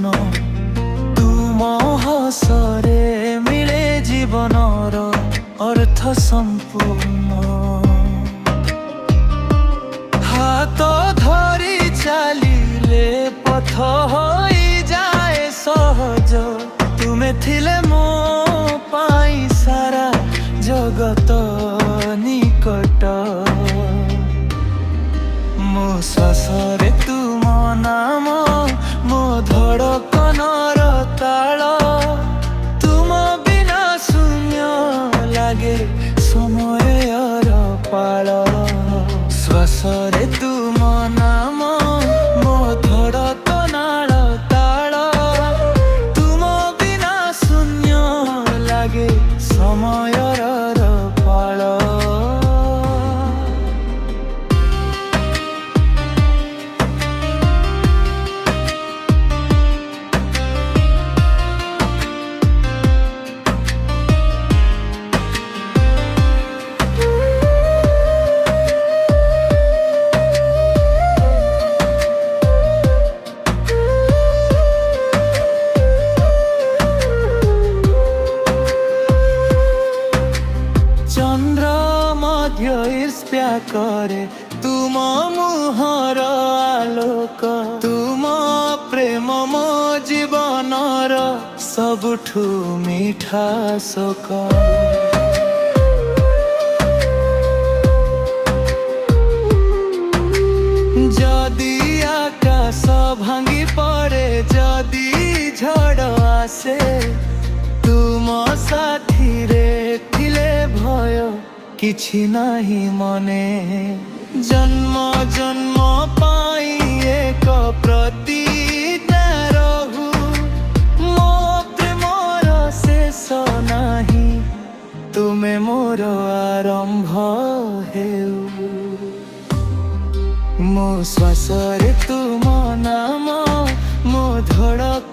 প্রশ্ন তুম হসরে মিলে জীবনর অর্থ সম্পূর্ণ। হাত ধরি চালিলে পথ হই যায় সহজ। তুমে থিলে মো পাই সারা জগত নিকট। ମୋ ଶ୍ୱାସରେ ତୁମ ନାମ, ମୋ ଧଡ଼କନର ତାଳ। ତୁମ ବିନା ଶୂନ୍ୟ ଲାଗେ ସମୟର ପାଳ। ଶ୍ୱାସରେ ତୁମ ନାମ, ମୋ ଧଡ଼କନର ତାଳ। ତୁମ ବିନା ଶୂନ୍ୟ ଲାଗେ ସମୟର ପାଳ। চন্দ্র মধ্য ঈর্ষ্যা করে তুম মুহর আলোক। তুম প্রেম মো জীবনর সবুঠু মিঠা শোক। যদি আকাশ ভাঙি পড়ে, যদি ঝড় আসে, তুম সাথীরে থিলে ভয় କିଛି ନାହିଁ ମନେ। ଜନ୍ମ ଜନ୍ମ ପାଇଁ ଏକ ପ୍ରତିଜ୍ଞା ରହୁ। ମୋ ପ୍ରେମର ଶେଷ ନାହିଁ, ତୁମେ ମୋର ଆରମ୍ଭ ହେଉ। ମୋ ଶ୍ୱାସରେ ତୁମ ନାମ, ମୋ ଧଡ଼କ